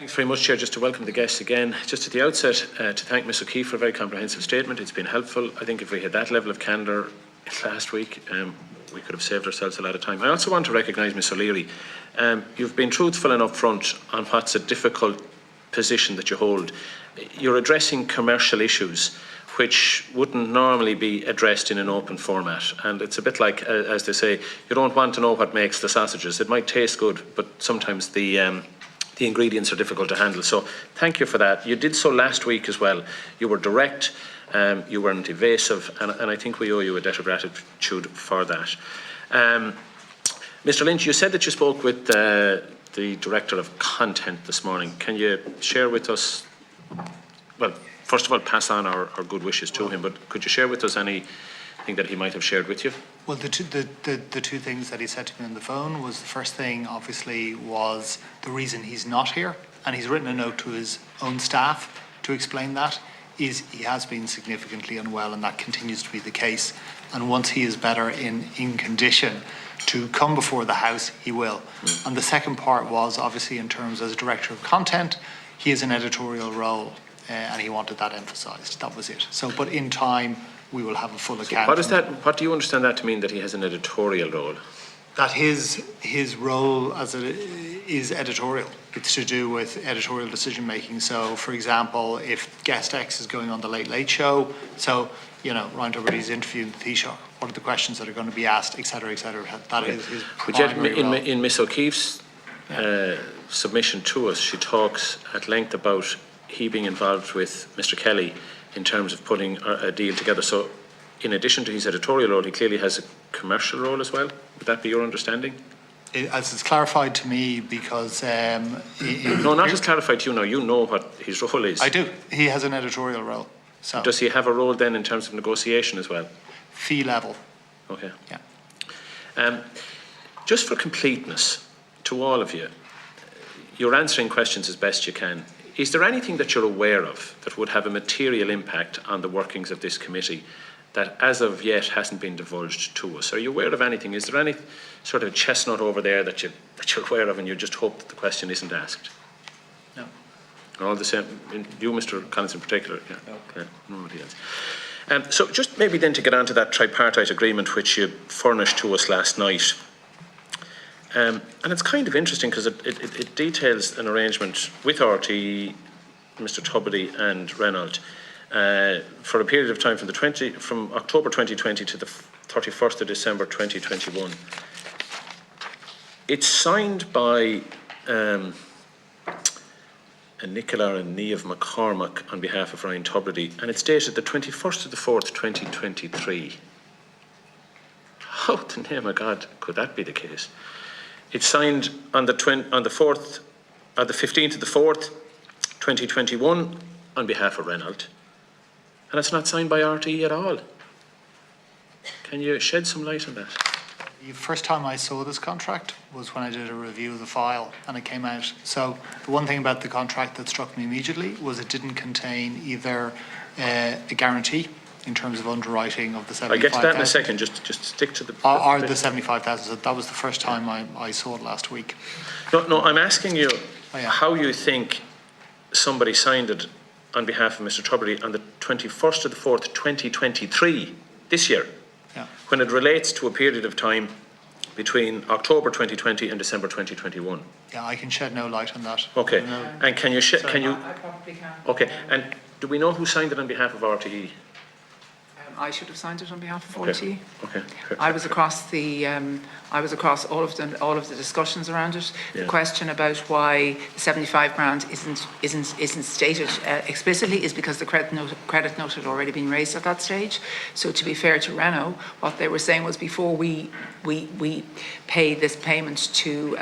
Thanks very much, Chair. Just to welcome the guests again. Just at the outset, to thank Ms O'Keefe for a very comprehensive statement. It's been helpful. I think if we had that level of candour last week, we could have saved ourselves a lot of time. I also want to recognise Ms O'Leary. You've been truthful and upfront on what's a difficult position that you hold. You're addressing commercial issues which wouldn't normally be addressed in an open format. And it's a bit like, as they say, you don't want to know what makes the sausages. It might taste good, but sometimes the ingredients are difficult to handle. So thank you for that. You did so last week as well. You were direct, you weren't evasive, and I think we owe you a debt of gratitude for that. Mr Lynch, you said that you spoke with the Director of Content this morning. Can you share with us, well, first of all, pass on our good wishes to him, but could you share with us anything that he might have shared with you? Well, the two things that he said to me on the phone was, the first thing, obviously, was the reason he's not here, and he's written a note to his own staff to explain that, is he has been significantly unwell, and that continues to be the case. And once he is better in condition to come before the House, he will. And the second part was, obviously, in terms as Director of Content, he has an editorial role, and he wanted that emphasised. That was it. So, but in time, we will have a full account. What is that? What do you understand that to mean, that he has an editorial role? That his role as is editorial. It's to do with editorial decision making. So, for example, if guest X is going on the Late Late Show, so Ryan Tubridy's interviewing the Taoiseach, what are the questions that are going to be asked, etc., etc. That is his primary role. In Ms O'Keefe's submission to us, she talks at length about he being involved with Mr Kelly in terms of putting a deal together. So, in addition to his editorial role, he clearly has a commercial role as well. Would that be your understanding? As it's clarified to me, because no, not as clarified to you now. You know what his role is. I do. He has an editorial role. So does he have a role then in terms of negotiation as well? Fee level. Okay. Yeah. Just for completeness, to all of you, you're answering questions as best you can. Is there anything that you're aware of that would have a material impact on the workings of this committee that as of yet hasn't been divulged to us? Are you aware of anything? Is there any sort of chestnut over there that you're aware of and you just hope that the question isn't asked? No. All the same, you, Mr Collins in particular? Yeah. Okay. Nobody else. So just maybe then to get on to that tripartite agreement which you furnished to us last night. And it's kind of interesting because it details an arrangement with RTE, Mr Tubridy and Reynolds for a period of time from October 2020 to the 31st of December 2021. It's signed by Nicola and Niamh McCormack on behalf of Ryan Tubridy, and it's dated the 21st of the 4th, 2023. How the name of God could that be the case? It's signed on the 15th of the 4th, 2021 on behalf of Reynolds, and it's not signed by RTE at all. Can you shed some light on that? The first time I saw this contract was when I did a review of the file and it came out. So the one thing about the contract that struck me immediately was it didn't contain either a guarantee in terms of underwriting of the 75,000. I'll get to that in a second, just stick to the... Or the 75,000, so that was the first time I saw it last week. No, I'm asking you how you think somebody signed it on behalf of Mr Tubridy on the 21st of the 4th, 2023, this year, when it relates to a period of time between October 2020 and December 2021. Yeah, I can shed no light on that. Okay, and can you... I probably can. Okay, and do we know who signed it on behalf of RTE? I should have signed it on behalf of RTE. Okay. I was across all of the discussions around it. Yeah. The question about why the 75 grand isn't stated explicitly is because the credit note had already been raised at that stage. So to be fair to Renault, what they were saying was before we pay this payment to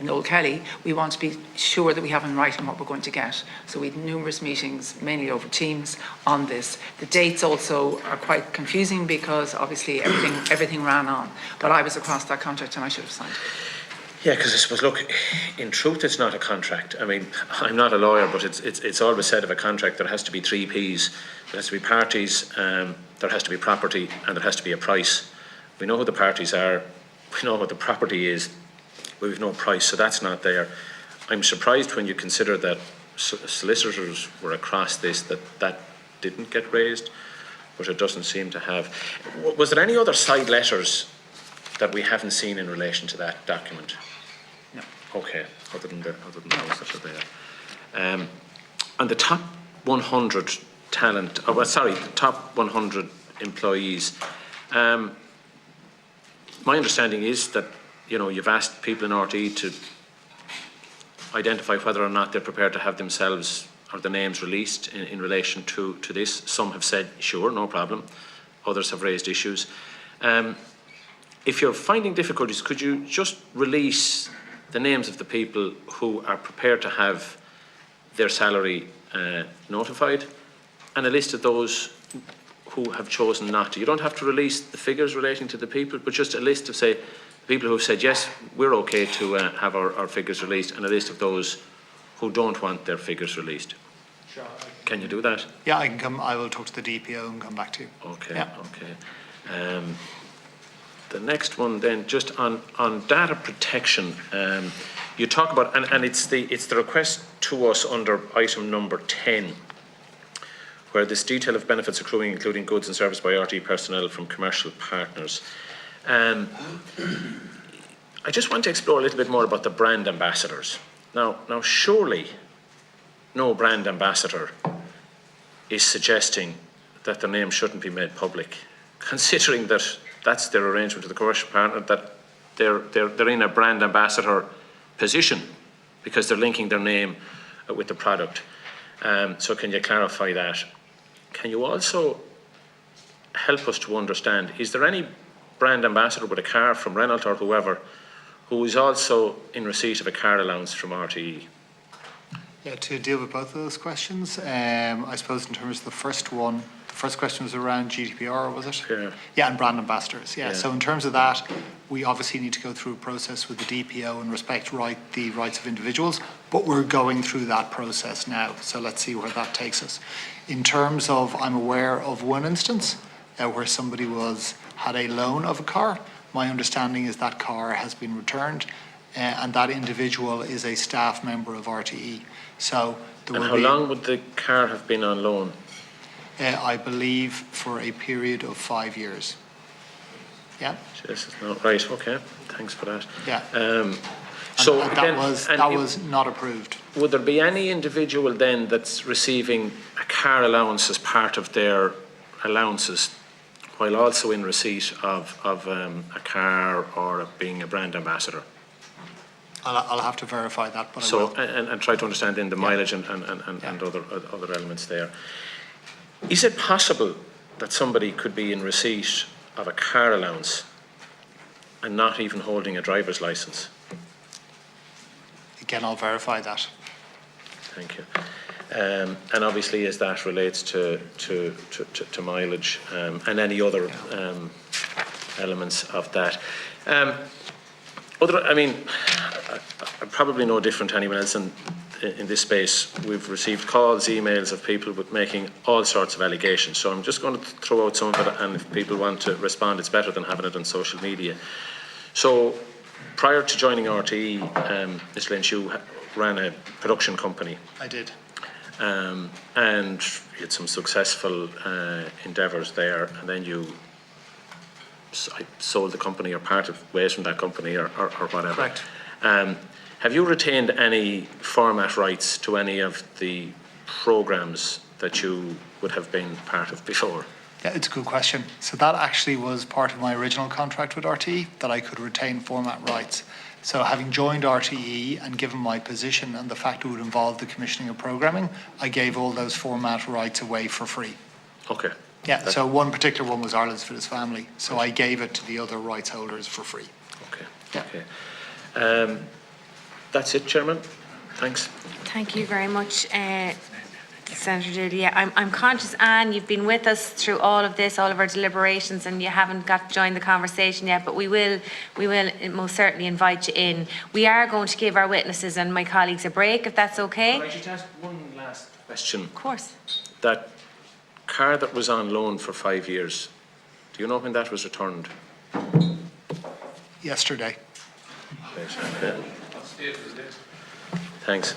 Noel Kelly, we want to be sure that we have in writing what we're going to get. So we had numerous meetings, mainly over Teams, on this. The dates also are quite confusing because obviously everything ran on. But I was across that contract and I should have signed it. Yeah, because I suppose, look, in truth, it's not a contract. I mean, I'm not a lawyer, but it's always said of a contract there has to be three P's. There has to be parties, there has to be property, and there has to be a price. We know who the parties are, we know what the property is, but we've no price, so that's not there. I'm surprised when you consider that solicitors were across this, that didn't get raised, but it doesn't seem to have. Was there any other side letters that we haven't seen in relation to that document? No. Okay, other than those that are there. And the top 100 the top 100 employees. My understanding is that, you know, you've asked people in RTE to identify whether or not they're prepared to have themselves or the names released in relation to this. Some have said, sure, no problem. Others have raised issues. If you're finding difficulties, could you just release the names of the people who are prepared to have their salary notified, and a list of those who have chosen not to? You don't have to release the figures relating to the people, but just a list of, say, people who have said, yes, we're okay to have our figures released, and a list of those who don't want their figures released. Sure. Can you do that? Yeah, I can come. I will talk to the DPO and come back to you. Okay, yeah. okay. The next one then, just on data protection, you talk about, and it's the request to us under item number 10, where this detail of benefits accruing, including goods and service by RTE personnel from commercial partners. I just want to explore a little bit more about the brand ambassadors. Now surely no brand ambassador is suggesting that their name shouldn't be made public, considering that that's their arrangement with the commercial partner, that they're in a brand ambassador position because they're linking their name with the product. So can you clarify that? Can you also help us to understand, is there any brand ambassador with a car from Renault or whoever who is also in receipt of a car allowance from RTE? Yeah, to deal with both of those questions, I suppose in terms of the first one, the first question was around GDPR, was it? Yeah. Yeah, and brand ambassadors. Yeah. So in terms of that, we obviously need to go through a process with the DPO and respect the rights of individuals, but we're going through that process now. So let's see where that takes us. In terms of, I'm aware of one instance where somebody had a loan of a car. My understanding is that car has been returned, and that individual is a staff member of RTE. So there and will how long would the car have been on loan? I believe for a period of 5 years. Yeah. Jesus, no, right. Okay. Thanks for that. Yeah. So and again, that was not approved. Would there be any individual then that's receiving a car allowance as part of their allowances, while also in receipt of a car or being a brand ambassador? I'll have to verify that, but so, I will. And try to understand in the mileage and other elements there. Is it possible that somebody could be in receipt of a car allowance and not even holding a driver's license? Again, I'll verify that. Thank you. And obviously, as that relates to mileage and any other elements of that. I'm probably no different to anyone else in this space. We've received calls, emails of people with making all sorts of allegations. So I'm just going to throw out some of it, and if people want to respond, it's better than having it on social media. So prior to joining RTE, Ms. Lynch, you ran a production company. I did. And you had some successful endeavours there, and then you sold the company or part of ways from that company or whatever. Correct. Have you retained any format rights to any of the programmes that you would have been part of before? Yeah, it's a good question. So that actually was part of my original contract with RTE, that I could retain format rights. So having joined RTE and given my position and the fact it would involve the commissioning of programming, I gave all those format rights away for free. Okay. Yeah, so one particular one was Ireland's Fittest Family. So I gave it to the other rights holders for free. Okay. Yeah. Okay. That's it, Chairman. Thanks. Thank you very much, Senator Dooley. Yeah, I'm conscious, Anne, you've been with us through all of this, all of our deliberations, and you haven't got to join the conversation yet, but we will most certainly invite you in. We are going to give our witnesses and my colleagues a break, if that's okay. Could I just ask one last question? Of course. That car that was on loan for 5 years, do you know when that was returned? Yesterday. Right, okay. Thanks.